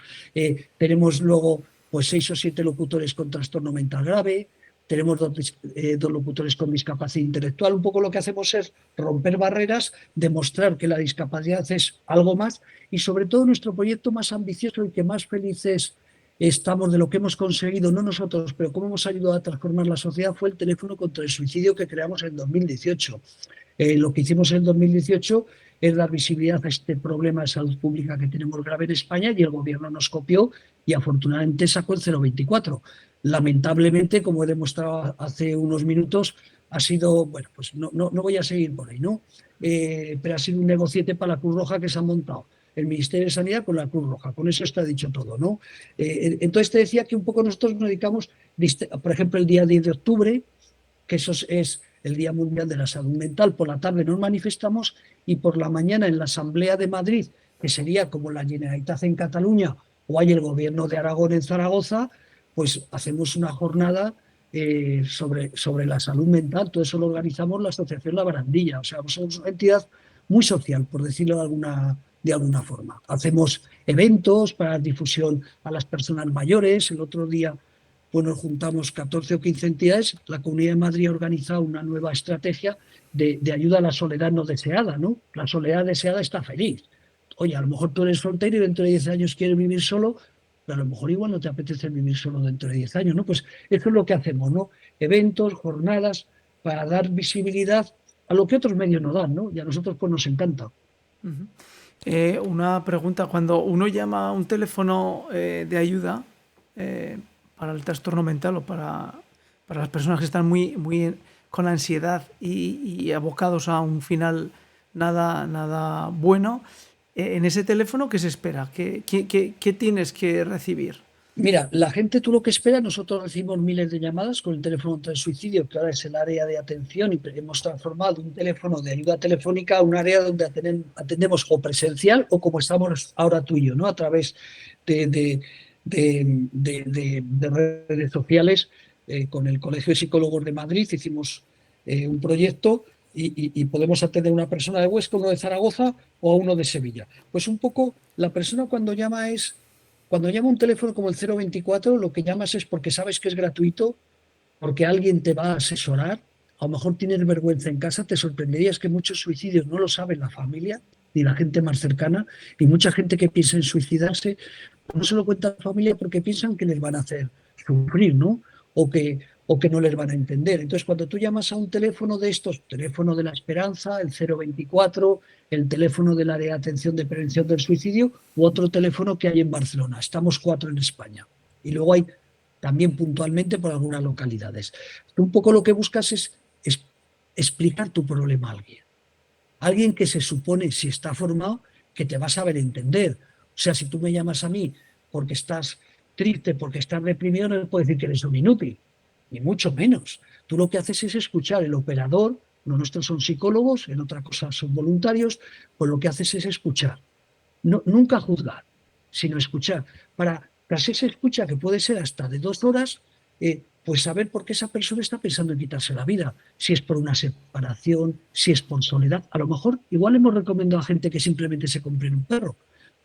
Tenemos luego pues 6 o 7 locutores con trastorno mental grave. Tenemos 2 locutores con discapacidad intelectual. Un poco lo que hacemos es romper barreras, demostrar que la discapacidad es algo más y sobre todo nuestro proyecto más ambicioso y que más felices estamos de lo que hemos conseguido, no nosotros, pero cómo hemos ayudado a transformar la sociedad, fue el teléfono contra el suicidio que creamos en 2018. Lo que hicimos en 2018 es dar visibilidad a este problema de salud pública que tenemos grave en España y el gobierno nos copió y afortunadamente sacó el 024. Lamentablemente, como he demostrado hace unos minutos, ha sido, bueno, pues no voy a seguir por ahí, ¿no? Pero ha sido un negociete para la Cruz Roja que se ha montado el Ministerio de Sanidad con la Cruz Roja. Con eso está dicho todo, ¿no? Entonces te decía que un poco nosotros nos dedicamos, por ejemplo, el día 10 de octubre, que eso es el Día Mundial de la Salud Mental, por la tarde nos manifestamos y por la mañana en la Asamblea de Madrid, que sería como la Generalitat en Cataluña o hay el Gobierno de Aragón en Zaragoza, pues hacemos una jornada sobre la salud mental. Todo eso lo organizamos la Asociación La Barandilla. O sea, somos una entidad muy social, por decirlo de alguna forma. Hacemos eventos para difusión a las personas mayores. El otro día pues nos juntamos 14 o 15 entidades. La Comunidad de Madrid ha organizado una nueva estrategia de ayuda a la soledad no deseada, ¿no? La soledad deseada está feliz. Oye, a lo mejor tú eres soltero y dentro de 10 años quieres vivir solo, pero a lo mejor igual no te apetece vivir solo dentro de 10 años, ¿no? Pues eso es lo que hacemos, ¿no? Eventos, jornadas, para dar visibilidad a lo que otros medios no dan, ¿no? Y a nosotros pues nos encanta. Una pregunta, cuando uno llama a un teléfono de ayuda eh, para el trastorno mental o para las personas que están muy con ansiedad y abocados a un final nada bueno, en ese teléfono, ¿qué se espera? ¿Qué tienes que recibir? Mira, la gente, tú lo que esperas, nosotros recibimos miles de llamadas con el teléfono contra el suicidio, que ahora es el área de atención, y hemos transformado un teléfono de ayuda telefónica a un área donde atendemos o presencial o como estamos ahora tú y yo, ¿no? A través de, de- de redes sociales. Con el Colegio de Psicólogos de Madrid hicimos un proyecto y podemos atender a una persona de Huesca, uno de Zaragoza o a uno de Sevilla. Pues un poco la persona cuando llama un teléfono como el 024, lo que llamas es porque sabes que es gratuito, porque alguien te va a asesorar. A lo mejor tienes vergüenza en casa, te sorprenderías que muchos suicidios no lo sabe la familia ni la gente más cercana, y mucha gente que piensa en suicidarse no se lo cuenta a la familia porque piensan que les van a hacer sufrir, ¿no? O que no les van a entender. Entonces, cuando tú llamas a un teléfono de estos, teléfono de la esperanza, el 024, el teléfono del área de atención de prevención del suicidio, u otro teléfono que hay en Barcelona. Estamos 4 en España. Y luego hay también puntualmente por algunas localidades. Un poco lo que buscas es explicar tu problema a alguien. Alguien que se supone, si está formado, que te va a saber entender. O sea, si tú me llamas a mí porque estás triste, porque estás deprimido, no le puedo decir que eres un inútil, ni mucho menos. Tú lo que haces es escuchar. El operador, los nuestros son psicólogos, en otra cosa son voluntarios, pues lo que haces es escuchar. No, nunca juzgar, sino escuchar. Tras esa escucha, que puede ser hasta de 2 horas, pues saber por qué esa persona está pensando en quitarse la vida. Si es por una separación, si es por soledad. A lo mejor igual hemos recomendado a gente que simplemente se compren un perro,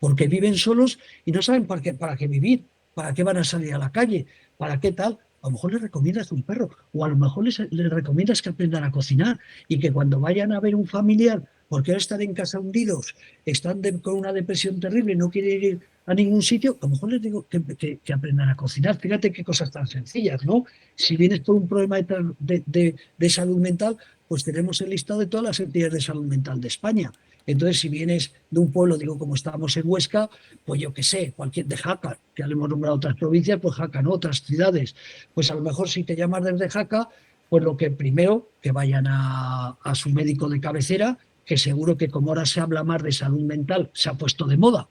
porque viven solos y no saben para qué vivir, para qué van a salir a la calle, para qué tal. A lo mejor les recomiendas un perro, o a lo mejor les recomiendas que aprendan a cocinar y que cuando vayan a ver un familiar, porque ahora están en casa hundidos, están con una depresión terrible, no quieren ir a ningún sitio, a lo mejor les digo que aprendan a cocinar. Fíjate qué cosas tan sencillas, ¿no? Si vienes por un problema de salud mental, pues tenemos el listado de todas las entidades de salud mental de España. Entonces, si vienes de un pueblo, digo, como estamos en Huesca, pues yo qué sé, cualquier de Jaca, que ya le hemos nombrado otras provincias, pues Jaca, ¿no? Otras ciudades. Pues a lo mejor si te llamas desde Jaca, pues lo que primero, que vayan a su médico de cabecera, que seguro que como ahora se habla más de salud mental, se ha puesto de moda,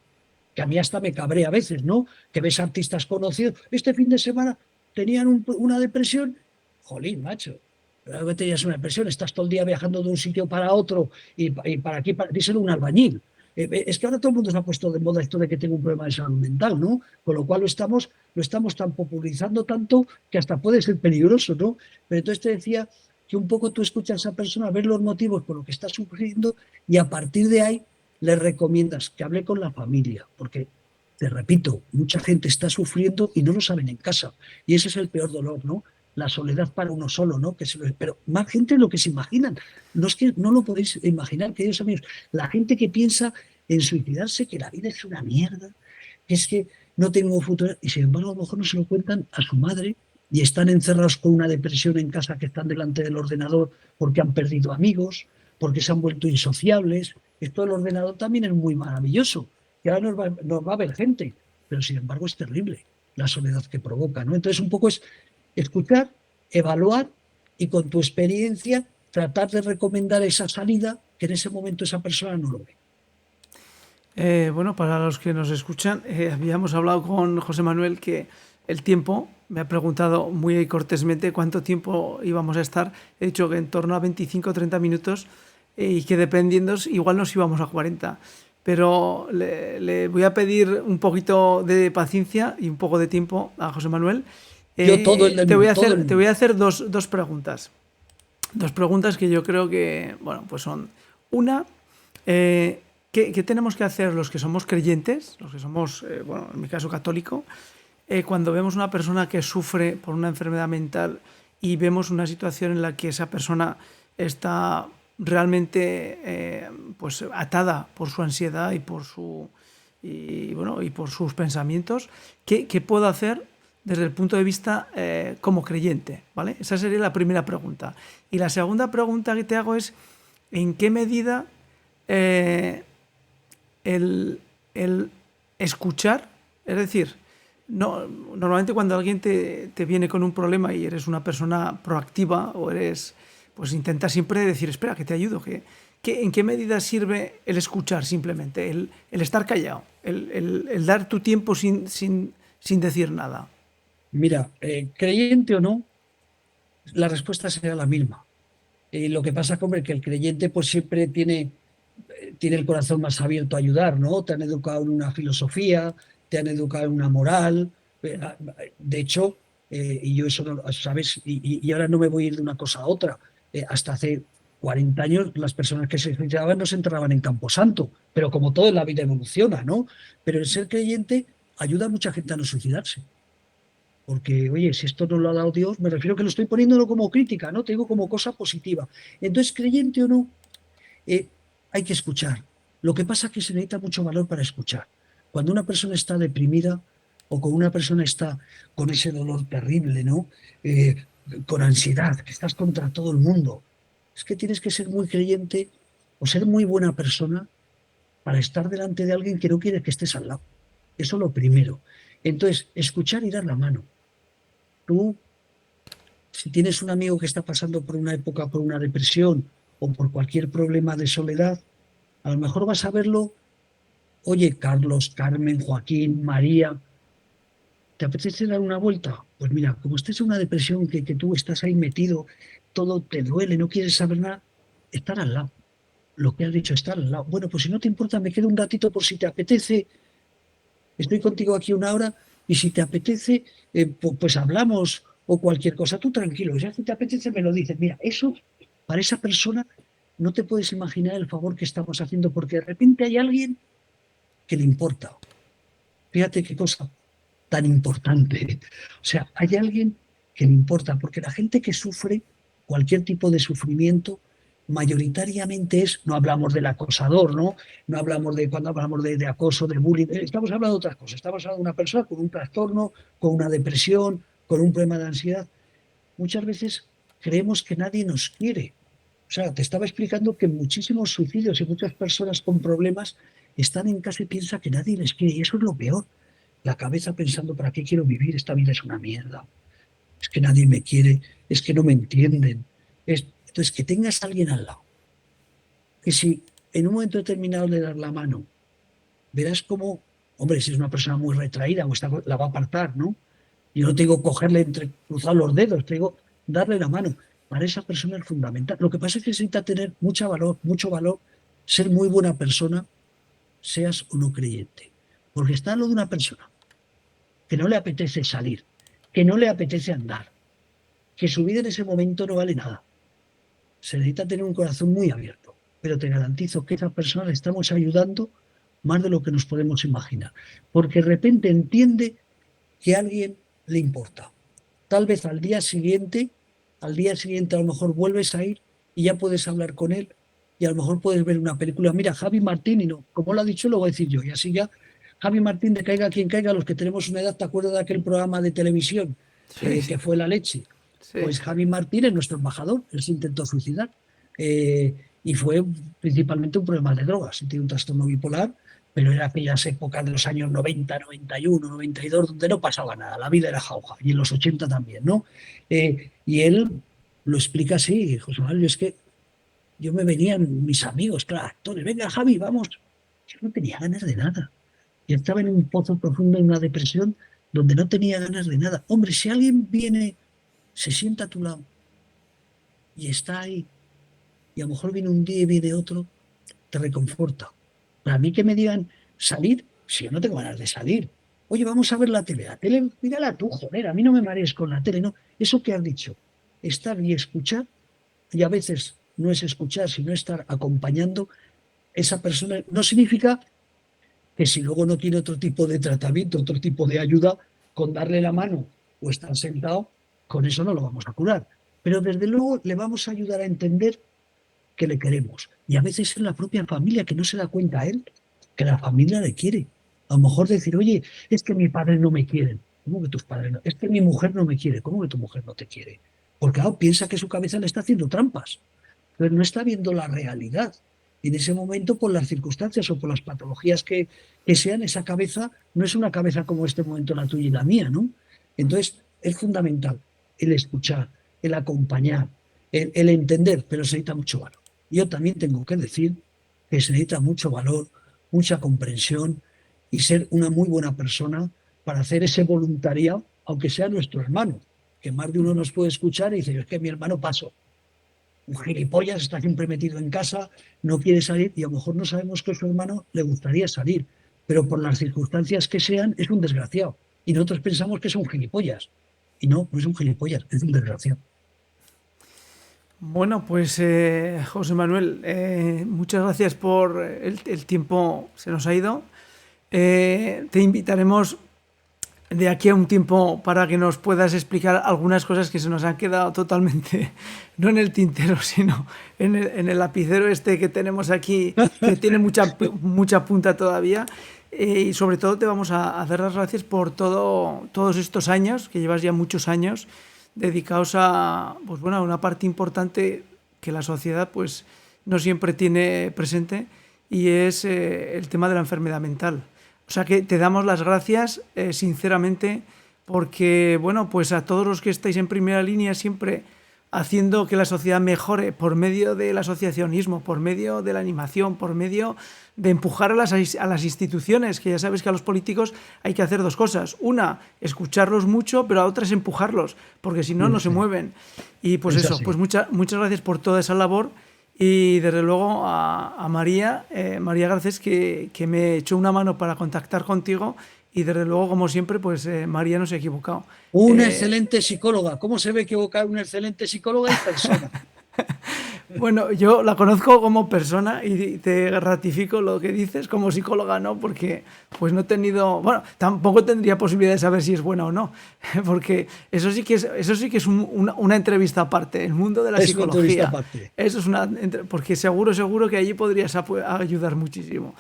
que a mí hasta me cabrea a veces, ¿no? Que ves artistas conocidos, este fin de semana tenían una depresión, jolín, macho, pero que tenías una depresión, estás todo el día viajando de un sitio para otro y para aquí, díselo a un albañil. Es que ahora todo el mundo se ha puesto de moda esto de que tengo un problema de salud mental, ¿no? Con lo cual lo estamos tan popularizando tanto que hasta puede ser peligroso, ¿no? Pero entonces te decía que un poco tú escuchas a esa persona, ves los motivos por los que está sufriendo y a partir de ahí le recomiendas que hable con la familia, porque, te repito, mucha gente está sufriendo y no lo saben en casa. Y ese es el peor dolor, ¿no? La soledad para uno solo, ¿no? Pero más gente de lo que se imaginan. No es que no lo podéis imaginar, queridos amigos. La gente que piensa en suicidarse, que la vida es una mierda, que es que no tengo futuro, y sin embargo a lo mejor no se lo cuentan a su madre y están encerrados con una depresión en casa, que están delante del ordenador porque han perdido amigos, porque se han vuelto insociables. Esto del ordenador también es muy maravilloso, que ahora nos va a ver gente, pero sin embargo es terrible la soledad que provoca, ¿no? Entonces un poco es escuchar, evaluar y con tu experiencia tratar de recomendar esa salida que en ese momento esa persona no lo ve. Bueno, para los que nos escuchan, habíamos hablado con José Manuel que el tiempo, me ha preguntado muy cortésmente cuánto tiempo íbamos a estar. He dicho que en torno a 25 o 30 minutos y que dependiendo, igual nos íbamos a 40. Pero le voy a pedir un poquito de paciencia y un poco de tiempo a José Manuel. Yo todo el del Te voy mundo, a todo el hacer, te mundo. voy a hacer dos preguntas. Dos preguntas que yo creo que, bueno, pues son una, ¿qué tenemos que hacer los que somos creyentes, los que somos, bueno, en mi caso católico, cuando vemos una persona que sufre por una enfermedad mental y vemos una situación en la que esa persona está realmente pues atada por su ansiedad y por bueno, y por sus pensamientos? ¿Qué puedo hacer desde el punto de vista como creyente? ¿Vale? Esa sería la primera pregunta. Y la segunda pregunta que te hago es, ¿en qué medida el escuchar, es decir, no, normalmente cuando alguien te viene con un problema y eres una persona proactiva o eres, pues intenta siempre decir, espera, que te ayudo, ¿en qué medida sirve el escuchar simplemente, el estar callado, el dar tu tiempo sin decir nada? Mira, creyente o no, la respuesta será la misma. Lo que pasa, hombre, que el creyente pues siempre tiene el corazón más abierto a ayudar, ¿no? Te han educado en una filosofía, te han educado en una moral. De hecho, y yo eso no ¿sabes? Y ahora no me voy a ir de una cosa a otra. Hasta hace 40 años las personas que se suicidaban no se enterraban en Camposanto, pero como todo en la vida evoluciona, ¿no? Pero el ser creyente ayuda a mucha gente a no suicidarse. Porque, oye, si esto no lo ha dado Dios, me refiero que lo estoy poniéndolo como crítica, ¿no? Te digo como cosa positiva. Entonces, creyente o no, eh, hay que escuchar. Lo que pasa es que se necesita mucho valor para escuchar. Cuando una persona está deprimida o cuando una persona está con ese dolor terrible, ¿no? Eh, con ansiedad, que estás contra todo el mundo, es que tienes que ser muy creyente o ser muy buena persona para estar delante de alguien que no quiere que estés al lado. Eso es lo primero. Entonces, escuchar y dar la mano. Tú, si tienes un amigo que está pasando por una época, por una depresión o por cualquier problema de soledad, a lo mejor vas a verlo, oye, Carlos, Carmen, Joaquín, María, ¿te apetece dar una vuelta? Pues mira, como estés en una depresión que tú estás ahí metido, todo te duele, no quieres saber nada, estar al lado. Lo que has dicho, estar al lado. Bueno, pues si no te importa, me quedo un ratito por si te apetece. Estoy contigo aquí una hora y si te apetece, pues hablamos o cualquier cosa, tú tranquilo, ya si te apetece me lo dices. Mira, eso para esa persona no te puedes imaginar el favor que estamos haciendo porque de repente hay alguien que le importa. Fíjate qué cosa tan importante. O sea, hay alguien que le importa, porque la gente que sufre cualquier tipo de sufrimiento, mayoritariamente es, no hablamos del acosador, ¿no? No hablamos de cuando hablamos de acoso, de bullying, estamos hablando de otras cosas. Estamos hablando de una persona con un trastorno, con una depresión, con un problema de ansiedad. Muchas veces creemos que nadie nos quiere. O sea, te estaba explicando que muchísimos suicidios y muchas personas con problemas están en casa y piensan que nadie les quiere. Y eso es lo peor. La cabeza pensando, ¿para qué quiero vivir? Esta vida es una mierda. Es que nadie me quiere, es que no me entienden. Entonces, que tengas a alguien al lado, que si en un momento determinado le das la mano, verás cómo, hombre, si es una persona muy retraída o la va a apartar, ¿no? Yo no te digo cogerle entre cruzar los dedos, te digo darle la mano. Para esa persona es fundamental. Lo que pasa es que necesita tener mucho valor, ser muy buena persona, seas o no creyente. Porque está lo de una persona que no le apetece salir, que no le apetece andar, que su vida en ese momento no vale nada. Se necesita tener un corazón muy abierto, pero te garantizo que a esa persona le estamos ayudando más de lo que nos podemos imaginar, porque de repente entiende que a alguien le importa. Tal vez al día siguiente a lo mejor vuelves a ir y ya puedes hablar con él y a lo mejor puedes ver una película. Mira, Javi Martín, y no, como lo ha dicho, lo voy a decir yo, y así ya, Javi Martín, de Caiga quien caiga, los que tenemos una edad, ¿te acuerdas de aquel programa de televisión Sí, sí, que fue La Leche? sí. Pues Javi Martín es nuestro embajador, él se intentó suicidar y fue principalmente un problema de drogas, tiene un trastorno bipolar, pero era aquellas épocas de los años 90, 91, 92, donde no pasaba nada, la vida era jauja, y en los 80 también, ¿no? Y él lo explica así, José Manuel, es que yo me venían mis amigos, claro, actores, venga Javi, vamos. Yo no tenía ganas de nada. Yo estaba en un pozo profundo, en una depresión, donde no tenía ganas de nada. Hombre, si alguien viene, se sienta a tu lado y está ahí, y a lo mejor viene un día y viene otro, te reconforta. Para mí que me digan salir, si yo no tengo ganas de salir. Oye, vamos a ver la tele, mírala tú, joder, a mí no me marees con la tele, no. Eso que has dicho, estar y escuchar, y a veces no es escuchar, sino estar acompañando esa persona, no significa que si luego no tiene otro tipo de tratamiento, otro tipo de ayuda, con darle la mano o estar sentado, con eso no lo vamos a curar. Pero desde luego le vamos a ayudar a entender que le queremos. Y a veces es la propia familia que no se da cuenta a él que la familia le quiere. A lo mejor decir, oye, es que mi padre no me quieren. ¿Cómo que tus padres no? Es que mi mujer no me quiere. ¿Cómo que tu mujer no te quiere? Porque claro, piensa que su cabeza le está haciendo trampas, pero no está viendo la realidad. Y en ese momento, por las circunstancias o por las patologías que sean, esa cabeza no es una cabeza como este momento la tuya y la mía, ¿no? Entonces, es fundamental el escuchar, el acompañar, el entender, pero se necesita mucho valor. Yo también tengo que decir que se necesita mucho valor, mucha comprensión y ser una muy buena persona para hacer ese voluntariado, aunque sea nuestro hermano, que más de uno nos puede escuchar y dice, es que mi hermano pasó, un gilipollas, está siempre metido en casa, no quiere salir y a lo mejor no sabemos que a su hermano le gustaría salir, pero por las circunstancias que sean es un desgraciado. Y nosotros pensamos que es un gilipollas. Y no, no es un gilipollas, es un desgraciado. Bueno, pues José Manuel, muchas gracias por el tiempo, se nos ha ido. Te invitaremos de aquí a un tiempo para que nos puedas explicar algunas cosas que se nos han quedado totalmente, no en el tintero, sino en el lapicero este que tenemos aquí, que tiene mucha punta todavía. Y sobre todo te vamos a dar las gracias por todos estos años, que llevas ya muchos años, dedicados a, pues bueno, a una parte importante que la sociedad pues no siempre tiene presente, y es el tema de la enfermedad mental. O sea que te damos las gracias sinceramente, porque bueno, pues a todos los que estáis en primera línea siempre haciendo que la sociedad mejore por medio del asociacionismo, por medio de la animación, por medio de empujar a las instituciones, que ya sabes que a los políticos hay que hacer dos cosas. Una, escucharlos mucho, pero a otra es empujarlos, porque si no, no se mueven. Y pues Es eso, así. pues muchas gracias por toda esa labor. Y desde luego a María Garcés, que me echó una mano para contactar contigo y desde luego, como siempre, pues María no se ha equivocado. Una excelente psicóloga. ¿Cómo se ve equivocar una excelente psicóloga y persona? Bueno, yo la conozco como persona y te ratifico lo que dices, como psicóloga no, porque pues no he tenido, bueno, tampoco tendría posibilidad de saber si es buena o no, porque eso sí que es una entrevista aparte, el mundo de la Es una entrevista psicología. aparte. Eso es porque seguro que allí podrías ayudar muchísimo.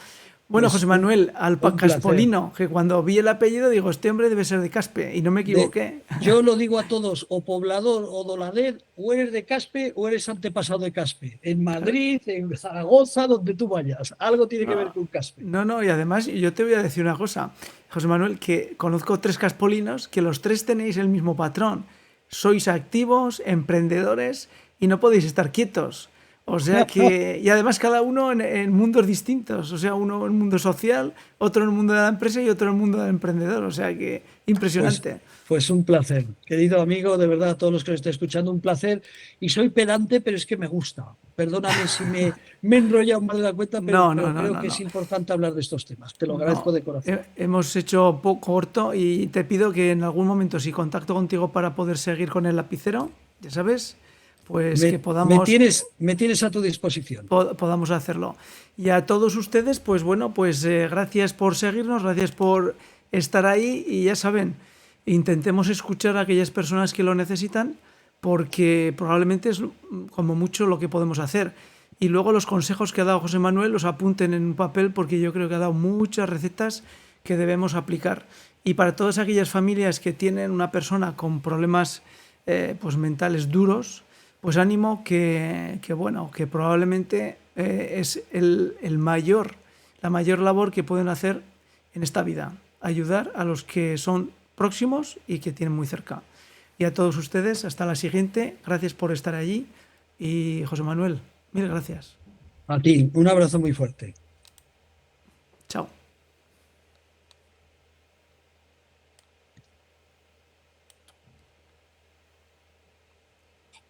Bueno, José Pues Manuel, un placer. Alpacaspolino, que cuando vi el apellido digo, este hombre debe ser de Caspe, y no me equivoqué. Yo lo digo a todos, o poblador o dolader, o eres de Caspe o eres antepasado de Caspe. En Madrid, en Zaragoza, donde tú vayas. Algo tiene que ver No, con Caspe. no, y además yo te voy a decir una cosa, José Manuel, que conozco tres caspolinos, que los tres tenéis el mismo patrón. Sois activos, emprendedores y no podéis estar quietos. O sea que, y además cada uno en mundos distintos, o sea, uno en el mundo social, otro en el mundo de la empresa y otro en el mundo del emprendedor, o sea que Pues, impresionante. pues un placer. Querido amigo, de verdad, a todos los que os estéis escuchando, un placer. Y soy pedante, pero es que me gusta. Perdóname si me he enrollado mal de la cuenta, No, no, pero no, creo no, que es no. importante hablar de estos temas. Te lo agradezco No, de corazón. hemos hecho poco corto y te pido que en algún momento, si contacto contigo para poder seguir con el lapicero, ya sabes, pues que Me tienes a tu disposición. podamos hacerlo. Y a todos ustedes, pues bueno, pues gracias por seguirnos, gracias por estar ahí y ya saben, intentemos escuchar a aquellas personas que lo necesitan porque probablemente es como mucho lo que podemos hacer. Y luego los consejos que ha dado José Manuel los apunten en un papel porque yo creo que ha dado muchas recetas que debemos aplicar. Y para todas aquellas familias que tienen una persona con problemas pues mentales duros, pues ánimo bueno, que probablemente es la mayor labor que pueden hacer en esta vida, ayudar a los que son próximos y que tienen muy cerca. Y a todos ustedes, hasta la siguiente, gracias por estar allí y José Manuel, mil gracias. A ti, un abrazo muy fuerte.